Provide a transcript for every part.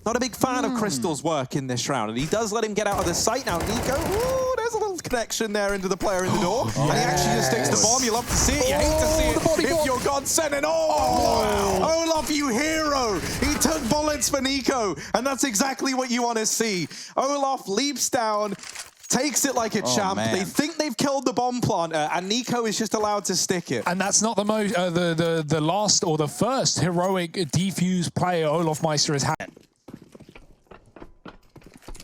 Not a big fan of Crystal's work in this round, and he does let him get out of the sight now. NIKO, ooh, there's a little connection there into the player in the door. And he actually just sticks the bomb. You love to see it, you hate to see it if you're Godsent. And Olaf, you hero! He took bullets for NIKO, and that's exactly what you want to see. Olaf leaps down, takes it like a champ. Man. They think they've killed the bomb planter, and NIKO is just allowed to stick it. And that's not the last or the first heroic defuse player Olaf Meister has had.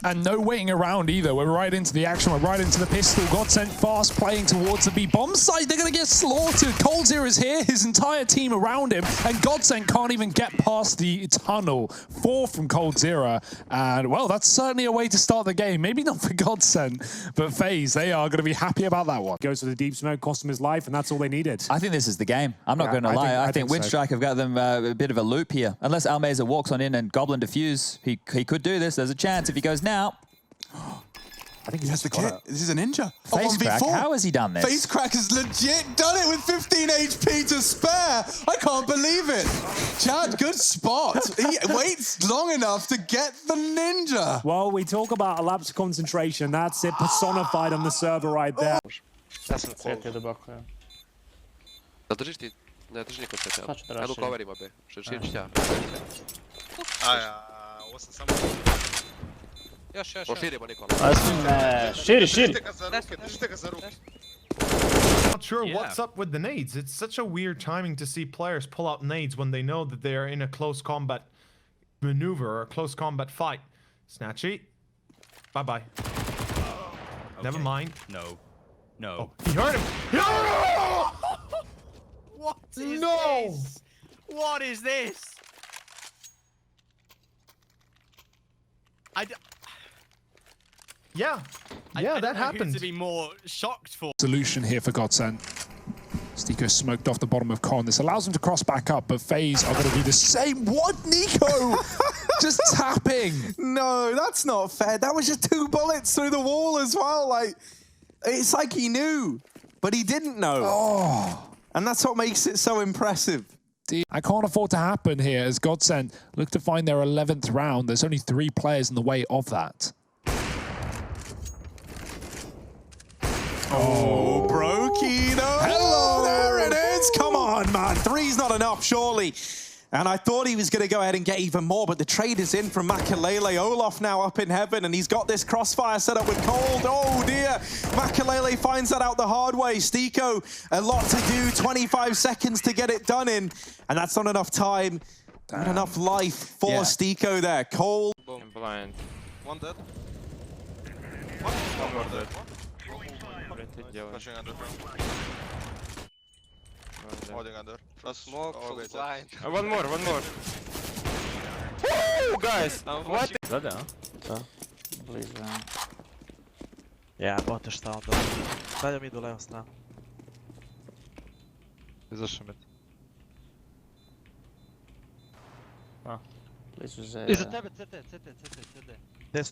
And no waiting around either. We're right into the action. We're right into the pistol. Godsent fast playing towards the B bomb site. They're going to get slaughtered. coldzera is here. His entire team around him. And Godsent can't even get past the tunnel. 4 from coldzera. And, well, that's certainly a way to start the game. Maybe not for Godsent, but FaZe, they are going to be happy about that one. Goes for the deep smoke, cost him his life, and that's all they needed. I think this is the game. I'm not going to lie. I think Windstrike have got them a bit of a loop here. Unless Almeza walks on in and Goblin defuse, he could do this. There's a chance if he goes now. I think he has the kit. This is a ninja. Facecrack, how has he done this? Facecrack has legit done it with 15 HP to spare. I can't believe it. Chad, good spot. He waits long enough to get the ninja. Well, we talk about a lapse of concentration. That's it personified on the server right there. Not sure what's up with the nades. It's such a weird timing to see players pull out nades when they know that they are in a close combat maneuver or a close combat fight. Snatchy, bye-bye. Never mind. No. Oh, he heard him. What is this? What is this? Yeah, that happened. To be more shocked for solution here for Godsent. Stiko smoked off the bottom of Con. This allows him to cross back up, but FaZe are going to do the same. What, NIKO? Just tapping. No, that's not fair. That was just 2 bullets through the wall as well. Like, it's like he knew, but he didn't know. Oh. And that's what makes it so impressive. I can't afford to happen here as Godsent look to find their 11th round. There's only 3 players in the way of that. Oh, Brokey, no. Hello, there it is. Come on, man. 3's not enough, surely. And I thought he was going to go ahead and get even more, but the trade is in from Makalele. Olaf now up in heaven, and he's got this crossfire set up with Cold. Oh, dear. Makalele finds that out the hard way. Stiko, a lot to do. 25 seconds to get it done in, and that's not enough time. Not enough life for Stiko there. Cold. Boom. Blind. One dead. One more dead. Flashing under. Holding under. Flash smoke. Oh, blind. One more. Woo, guys! What? Ja, bot šta onda. Stavljam idu levo stranu. Izašao mid. Iza tebe, CT. Des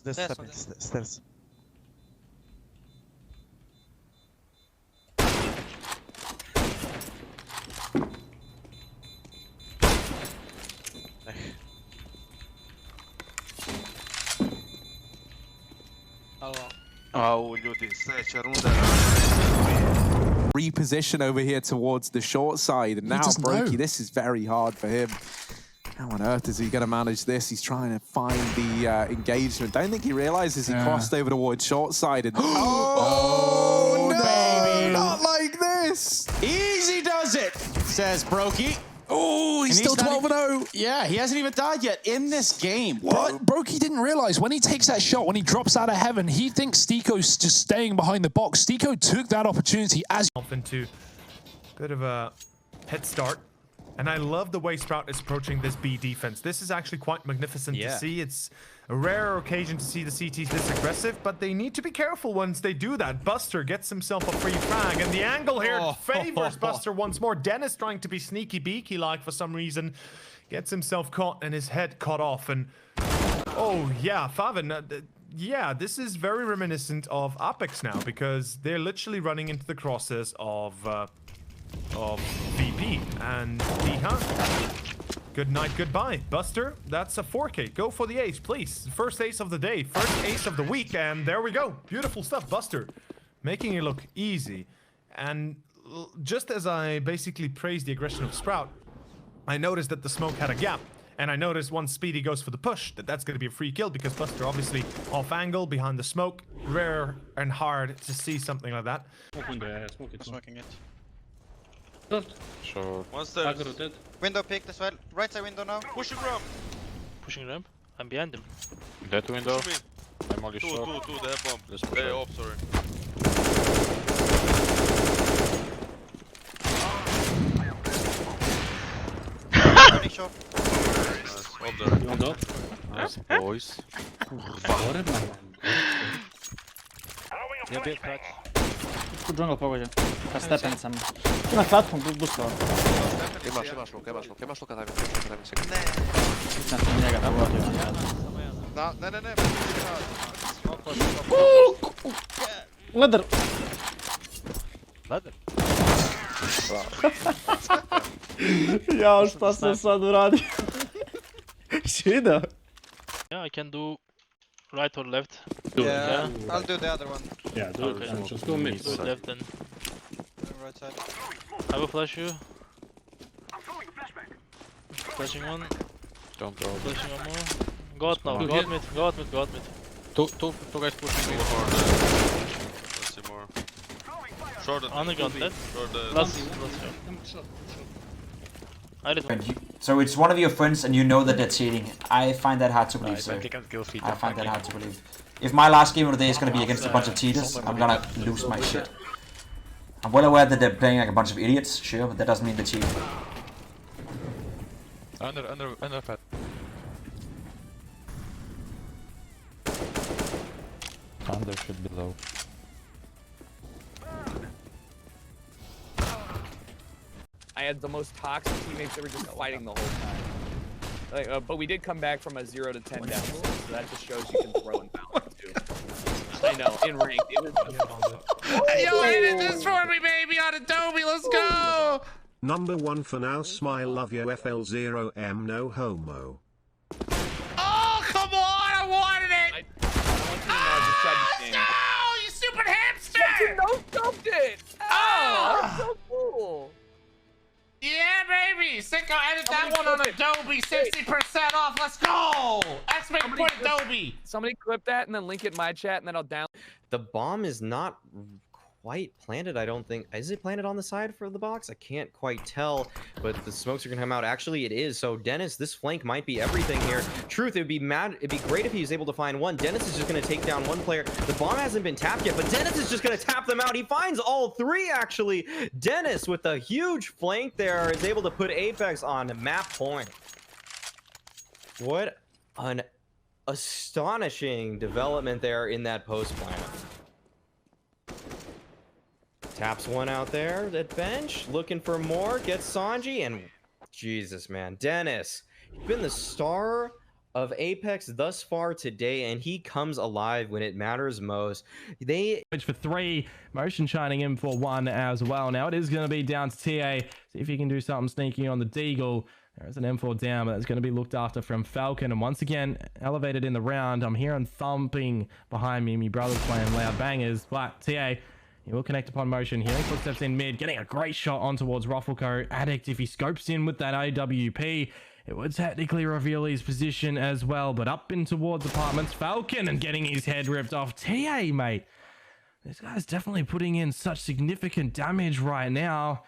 stairs. Reposition over here towards the short side, and now Brokey, this is very hard for him. How on earth is he going to manage this? He's trying to find the engagement. Don't think he realizes he crossed over towards short side. And oh, no, baby. Not like this. Easy does it, says Brokey. Oh, he's still 12-0. Yeah, he hasn't even died yet in this game. What? Brokey didn't realize when he takes that shot, when he drops out of heaven, he thinks Stiko's just staying behind the box. Stiko took that opportunity as into a bit of a head start. And I love the way Sprout is approaching this B defense. This is actually quite magnificent to see. It's a rare occasion to see the CTs this aggressive, but they need to be careful once they do that. Buster gets himself a free frag, and the angle here favors Buster once more. Dennis trying to be sneaky beaky-like for some reason. Gets himself caught and his head cut off. And oh yeah, Favin, yeah, this is very reminiscent of Apex now, because they're literally running into the crosses of VP and the Hunt. Good night, goodbye. Buster, that's a 4K. Go for the ace, please. First ace of the day, first ace of the week, and there we go. Beautiful stuff, Buster. Making it look easy. And just as I basically praised the aggression of Sprout, I noticed that the smoke had a gap. And I noticed once Speedy goes for the push, that's going to be a free kill because Buster obviously off angle, behind the smoke. Rare and hard to see something like that. Smoking it. Sure. Monster. Window picked as well. Right side window now. Pushing ramp. Pushing ramp. I'm behind him. That window. I'm only short. Two, they have bomb. Let's push up, sorry. Shot. Nice. Up there. You want up? Nice, boys. Jag vet clutch. Good jungle power. Fast step and some. You have flat from boost floor. Kebasz look at him. Ladder. Ladder? Ja, šta sam sad uradio? Shida. Yeah, I can do right or left. Yeah, I'll do the other one. Yeah, do Okay. it. Just go mid. Do it left then. Right side. I will flash you. Flashing one. Don't throw. Flashing one more. Got now. Got mid. Two guys pushing me. Let's see more. Short. Underground dead. Short. Last. I did one. So it's one of your friends and you know that they're cheating. I find that hard to believe, sir. I find that hard to believe. If my last game of the day is going to be against a bunch of cheaters, I'm going to lose my shit. I'm well aware that they're playing like a bunch of idiots, sure, but that doesn't mean they're cheating. Under pad. Thunder should be low. I had the most toxic teammates that were just fighting the whole time. Like, but we did come back from a 0 to 10 deficit, so that just shows you can throw and balance too. I know, in ranked, it was Yo, hit it this for me, baby, on Adobe, let's go! Number 1 for now, smile, love you, FL0M, no homo. Oh, come on, I wanted it! Let's go, you stupid hamster! no-scoped it! Oh, that's so cool! Yeah, baby! Sicko, edit that one on Adobe, 60% off, let's go! X-Men put Adobe! Somebody clip that and then link it in my chat and then I'll down. The bomb is not quite planted, I don't think. Is it planted on the side for the box? I can't quite tell, but the smokes are gonna come out. Actually, it is. So Dennis, this flank might be everything here. Truth, it'd be great if he was able to find one. Dennis is just gonna take down one player. The bomb hasn't been tapped yet, but Dennis is just gonna tap them out. He finds all three, actually. Dennis, with a huge flank there, is able to put Apex on map point. What an astonishing development there in that post plan. Taps one out there at bench, looking for more, gets Sanji, and Jesus, man. Dennis, he's been the star of Apex thus far today, and he comes alive when it matters most. For 3, Motion shining in for 1 as well. Now it is going to be down to TA. See if he can do something sneaky on the Deagle. There's an M4 down, but that's going to be looked after from Falcon. And once again, elevated in the round. I'm hearing thumping behind me. My brother's playing loud bangers, but TA... he will connect upon Motion, hearing footsteps in mid, getting a great shot on towards Ruffleco. Addict, if he scopes in with that AWP, it would technically reveal his position as well, but up in towards apartments, Falcon, and getting his head ripped off. TA, mate, this guy's definitely putting in such significant damage right now.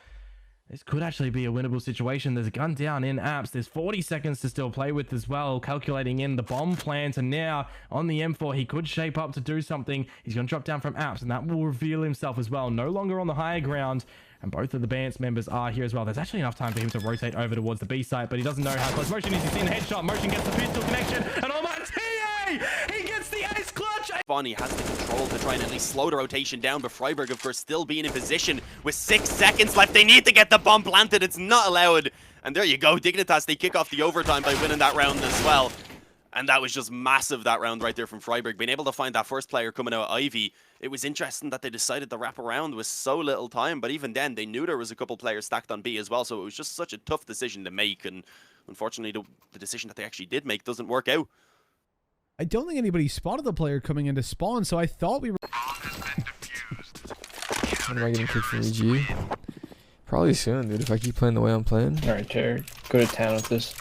This could actually be a winnable situation. There's a gun down in apps. There's 40 seconds to still play with as well. Calculating in the bomb plant, and now on the M4, he could shape up to do something. He's going to drop down from apps, and that will reveal himself as well. No longer on the higher ground, and both of the Bants members are here as well. There's actually enough time for him to rotate over towards the B site, but he doesn't know how close Motion is. He's seen the headshot. Motion gets the pistol connection, and oh my TA! He gets the ace clutch! Bonnie has the control to try and at least slow the rotation down, but Freiburg, of course, still being in position with 6 seconds left. They need to get the bomb planted. It's not allowed. And there you go. Dignitas, they kick off the overtime by winning that round as well. And that was just massive that round right there from Freiburg. Being able to find that first player coming out of Ivy, it was interesting that they decided to wrap around with so little time. But even then, they knew there was a couple players stacked on B as well. So it was just such a tough decision to make. And unfortunately, the decision that they actually did make doesn't work out. I don't think anybody spotted the player coming into spawn, so I thought we were... When am I getting kicked from EG? Probably soon, dude, if I keep playing the way I'm playing. Alright, Jared. Go to town with this.